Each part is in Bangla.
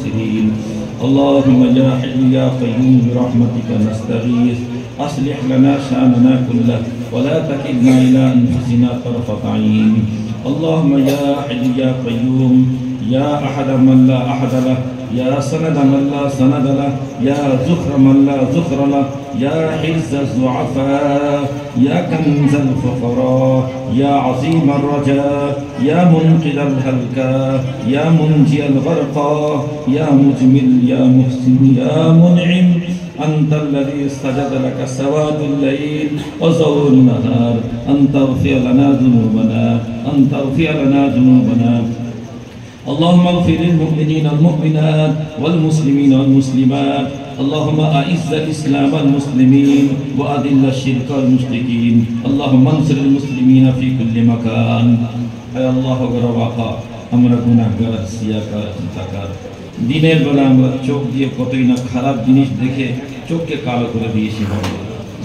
الخاسرين اللهم يا حي يا قيوم برحمتك نستغيث أصلح لنا شأننا كله ولا تكلنا إلى أنفسنا طرفة عين اللهم يا حي يا قيوم يا أحد من لا أحد له يا سند من لا سند له يا زخر من لا زخر له يا حرز الضعفاء يا كنز الفقراء يا عظيم الرجاء يا منقذ الهلكى يا منجي الغرقى يا مجمل يا محسن يا منعم أنت الذي سجد لك سواد الليل وزور النهار أن تغفر لنا ذنوبنا أن تغفر لنا ذنوبنا اللهم اغفر للمؤمنين والمؤمنات والمسلمين والمسلمات اللهم أعز الإسلام والمسلمين وأذل الشرك والمشركين اللهم انصر المسلمين في كل مكان يا الله غرواقا আমরা গুনাহগার সিয়াকার চিন্তাকার দিনের বেলা আমরা চোখ দিয়ে কতই না খারাপ জিনিস দেখে চোখকে কালো করে দিয়েছি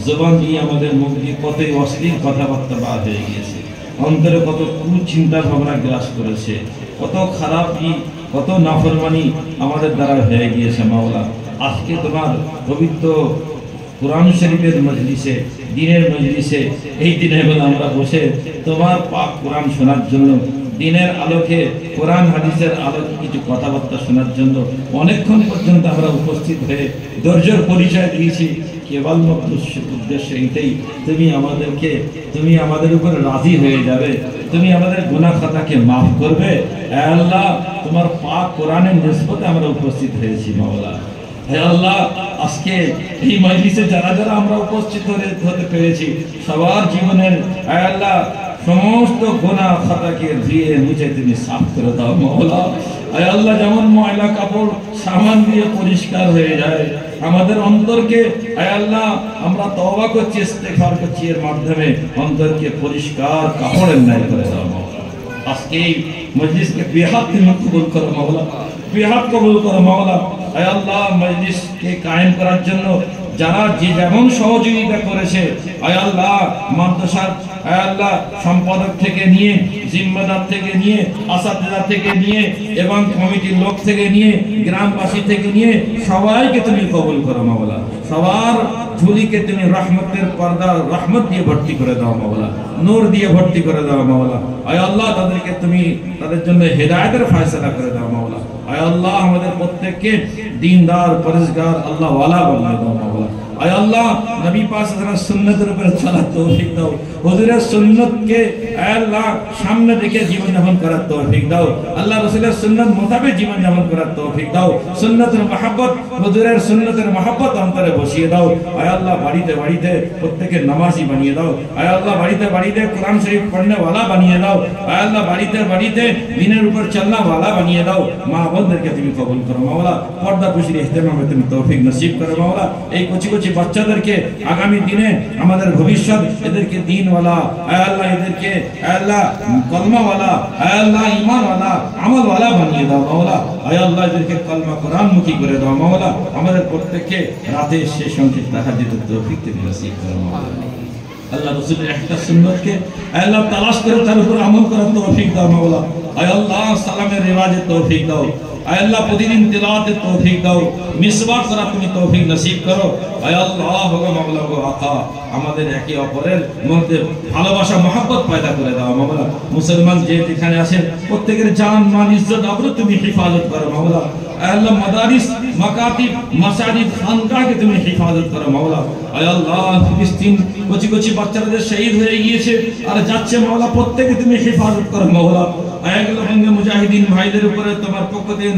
জবান দিয়ে আমাদের মুখ দিয়ে কতই অশ্লীল কথাবার্তা বার হয়ে গিয়েছে অন্তরে কত কুচিন্তা ভাবনা গ্রাস করেছে কত খারাপ কত নাফরমানি আমাদের দ্বারা হয়ে গিয়েছে মাওলা আজকে তোমার পবিত্র কোরআন শরীফের মজলিসে দিনের মজলিসে এই দিনের বেলা আমরা বসে তোমার পাক কোরআন শোনার জন্য দিনের আলোকে কোরআন হাদিসের আলোকে কিছু কথাবার্তা শোনার জন্য অনেকক্ষণ পর্যন্ত আমরা উপস্থিত হয়ে ধৈর্যের পরিচয় দিয়েছি কেবলমাত্র উদ্দেশ্য এটাই তুমি আমাদের উপর রাজি হয়ে যাবে তুমি আমাদের গুনাহ খাতাকে মাফ করবে হে আল্লাহ তোমার পাক কোরআনের নিসবতে আমরা উপস্থিত হয়েছি মাওলা হে আল্লাহ আজকে এই মজলিসে যারা যারা আমরা উপস্থিত হতে পেরেছি সবার জীবনের হে আল্লাহ সমস্ত গুনাহ খাতাকে ধুয়ে মুছে তুমি সাফ করে দাও মাওলা হে আল্লাহ যেমন ময়লা কাপড় সাবান দিয়ে পরিষ্কার হয়ে যায় আমাদের অন্তরকে হে আল্লাহ আমরা তওবা করছি ইস্তেগফার করছি এর মাধ্যমে অন্তরকে পরিষ্কার কাপড়ের ন্যায় করে দাও মাওলা আজকে এই মজলিসকে বেহাত তুমি কবুল করো মাওলা বেহাত কবুল করো মাওলা হে আল্লাহ মজলিসকে কায়েম করার জন্য যারা যে যেমন সহযোগিতা করেছে হে আল্লাহ মাদ্রাসার হে আল্লাহ সম্পাদক থেকে নিয়ে জিম্মাদার থেকে নিয়ে আসাতিজা থেকে নিয়ে এবং কমিটির লোক থেকে নিয়ে গ্রামবাসী থেকে নিয়ে সবাইকে তুমি কবুল করো মাওলা সবার ঝুলিকে তুমি রহমতের পর্দা রহমত দিয়ে ভর্তি করে দাও মাওলা নূর দিয়ে ভর্তি করে দাও মাওলা হে আল্লাহ তাদেরকে তুমি তাদের জন্য হেদায়েতের ফয়সালা করে দাও মাওলা হে আল্লাহ আমাদের প্রত্যেককে দ্বীনদার পরহেজগার আল্লাহ ওয়ালা বানিয়ে দাও মাওলা হে আল্লাহ নবী পাক সাল্লাল্লাহু আলাইহি সুন্নাতের উপর চলার তৌফিক দাও হুজুরের সুন্নতকে হে আল্লাহ সামনে রেখে জীবন যাপন করার তৌফিক দাও আল্লাহ রাসূলের সুন্নাত মোতাবেক জীবন যাপন করার তৌফিক দাও সুন্নতের মহব্বত হুজুরের সুন্নতের মহব্বত অন্তরে বসিয়ে দাও হে আল্লাহ বাড়িতে বাড়িতে প্রত্যেককে নামাজি বানিয়ে দাও হে আল্লাহ বাড়িতে বাড়িতে কোরআন শরীফ পড়নে वाला বানিয়ে দাও হে আল্লাহ বাড়িতে বাড়িতে দ্বীনের উপর চলনা वाला বানিয়ে দাও মা বোনদেরকে তুমি কবুল করো মাওলা পর্দা পুশির ইহতিমামে তুমি তৌফিক নসিব করো মাওলা এই কচি বাচ্চাদেরকে আগামী দিনে আমাদের ভবিষ্যৎ এদেরকে দ্বীনওয়ালা হে আল্লাহ এদেরকে হে আল্লাহ কলমাওয়ালা হে আল্লাহ ঈমানওয়ালা আমলওয়ালা বানিয়ে দাও মাওলা হে আল্লাহ এদেরকে কলমা কোরআনমুখী করে দাও মাওলা আমাদের প্রত্যেককে রাতে শেষ অংশে তাহাজ্জুদের তৌফিক তুমি নসিব করো মাওলা আল্লাহ রাসূলের একটা সুন্নতকে আল্লাহ তালাশ করে তার উপর আমল করার তৌফিক দাও মাওলা হে আল্লাহ সালামের রিওয়াজের তৌফিক দাও হে আল্লাহ প্রতিদিন তিলাওয়াতের তৌফিক দাও মিসওয়াক করার তুমি তৌফিক নসিব করো হে আল্লাহ গো মাওলা গো আকা আমাদের একে অপরের মধ্যে ভালোবাসা মহব্বত পয়দা করে দাও মাওলা মুসলমান যে যেখানে আছে প্রত্যেকের জান মান ইজ্জত আবরুত তুমি হিফাজত করো মাওলা হে আল্লাহ মাদারিস মাকাতিব মাসাজিদ খানকাহকে তুমি হিফাজত করো মাওলা হে আল্লাহ ফিলিস্তিন কচি বাচ্চাদের শহীদ হয়ে গিয়েছে আর যাচ্ছে মাওলা প্রত্যেককে তুমি হিফাজত করো মাওলা আয়াগুলো মুজাহিদিন ভাইদের উপরে তোমার পক্ষ থেকে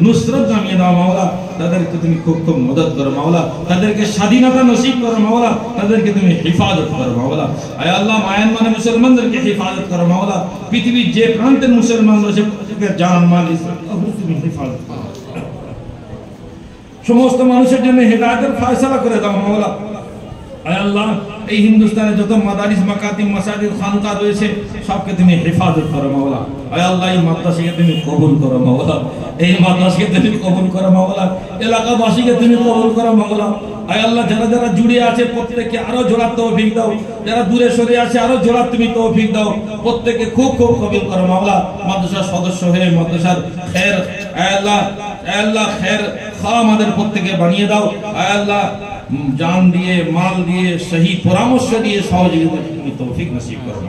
নুসরত নামিয়ে দাও মাওলা তাদেরকে তুমি খুব মদদ করো মাওলা তাদেরকে স্বাধীনতা নসিব করো মাওলা তাদেরকে তুমি হিফাজত করো মাওলা হে আল্লাহ মায়ানমারে মুসলমানদেরকে হিফাজত করো মাওলা পৃথিবীর যে প্রান্তের মুসলমান রয়েছে প্রত্যেকের জান মাল ইজ্জত তুমি হিফাজত করো সমস্ত মানুষের জন্য হেদায়েতের ফয়সালা করে দাও মাওলা হে আল্লাহ এই হিন্দুস্তানে যত মাদারিস মাকাতিব মাসাজিদ খানকা রয়েছে সবকে তুমি হেফাজত করো মাওলা হে আল্লাহ এই মাদ্রাসাকে তুমি কবুল করো মাওলা এই মাদ্রাসাকে তুমি কবুল করো মাওলা এলাকাবাসীকে তুমি কবুল করো মাওলা হে আল্লাহ যারা যারা জুড়ে আছে প্রত্যেককে আরো জোড়ার তৌফিক দাও যারা দূরে সরে আছে আরো জোড়ার তুমি তৌফিক দাও প্রত্যেককে খুব কবুল করো মাওলা মাদ্রাসার সদস্য হয়ে মাদ্রাসার খের হে আল্লাহ আল্লাহ খের খা আমাদের প্রত্যেকে বানিয়ে দাও আল্লাহ, জান দিয়ে মাল দিয়ে সহি পরামর্শ দিয়ে সহযোগিতা তুমি তৌফিক নসিব করো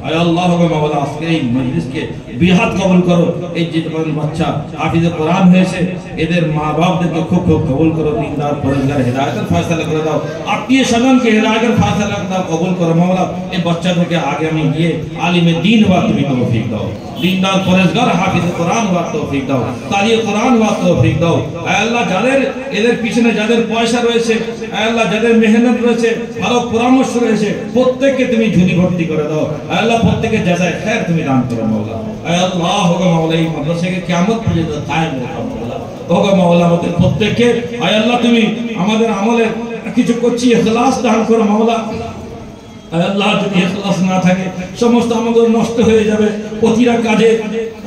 আয় আল্লাহ মাওলা। আজকে এই মজলিসকে বিহাত কবুল করো। এই যে বাচ্চা হাফিজে কোরআন হয়েছে এদের মা বাপদেরকে খুব খুব কবুল করো, দিনদার পরেজগার হেদায়েতের ফয়সালা করে দাও, আত্মীয় স্বজনকে হেদায়েতের ফয়সালা করে দাও, কবুল করো মাওলা। এই বাচ্চাদেরকে আগে আমি গিয়ে আলিমে দ্বীন হওয়ার তুমি তৌফিক দাও, দিনদার পরেজগার হাফিজে কোরআন হওয়ার তৌফিক দাও, তালিয়ে কোরআন হওয়ার তৌফিক দাও আয় আল্লাহ। যাদের এদের পিছনে যাদের পয়সা রয়েছে আয় আল্লাহ, যাদের মেহনত রয়েছে, ভালো পরামর্শ রয়েছে, প্রত্যেককে তুমি ঝুলি ভর্তি করে দাও আয় আল্লাহ, প্রত্যেকের জাযায়ে খায়ের তুমি দান করো মাওলা আয় আল্লাহ। হোগা মাওলা এই মাদ্রাসাকে কিয়ামত পর্যন্ত কায়েম রাখো মাওলা। হোগা মাওলা আমাদের প্রত্যেককে আয় আল্লাহ তুমি আমাদের আমলে কিছু করছি ইখলাস দান করো মাওলা আয় আল্লাহ। যদি ইখলাস না থাকে সমস্ত আমাদের নষ্ট হয়ে যাবে। প্রতিটা কাজে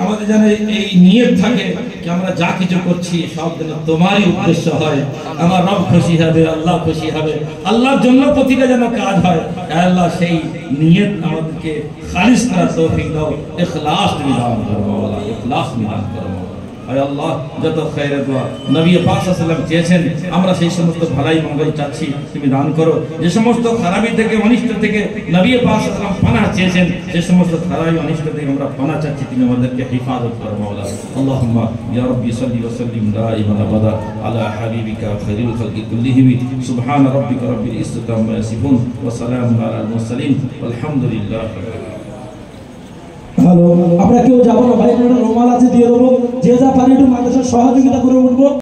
আমাদের যেন এই নিয়ত থাকে যে আমরা যা কিছু করছি সব যেন তোমারই উদ্দেশ্য হয়, আমার রব খুশি হবে, আল্লাহ খুশি হবে, আল্লাহর জন্য প্রতিটা যেন কাজ হয় আয় আল্লাহ। সেই নিয়ত আমাদেরকে খালিস করার তৌফিক দাও, ইখলাস তুমি দান করো মাওলা, ইখলাস তুমি দান করো মাওলা আয় আল্লাহ। যত খায়রের দোয়া নবী পাক সাল্লাল্লাহু আলাইহি ওয়াসাল্লাম চেয়েছেন আমরা সেই সমস্ত ভালাই মঙ্গল চাচ্ছি তুমি দান করো। যে সমস্ত খারাপি থেকে অনিষ্ট থেকে নবী পাক সাল্লাল্লাহু আলাইহি ওয়াসাল্লাম পানাহ চেয়েছেন, যে সমস্ত খারাপি অনিষ্ট থেকে আমরা পানাহ চাচ্ছি তুমি আমাদেরকে হেফাজত করো মাওলা। আল্লাহুম্মা ইয়া রাব্বি সাল্লি ওয়া সাল্লিম দাইমান আবাদা আলা হাবিবিকা খায়রুল খালকি কুল্লিহিম। সুবহান রাব্বিকা রাব্বিল ইজ্জাতি আম্মা ইয়াসিফুন ওয়া সালামুন আলাল মুরসালিন ওয়ালহামদুলিল্লাহি রাব্বিল আলামিন। হ্যালো, আমরা কেউ যাবো না ভাই, একটা রুমাল আছে দিয়ে দেবো, যে যা পারি একটু মাদ্রাসার সহযোগিতা করে উঠবো।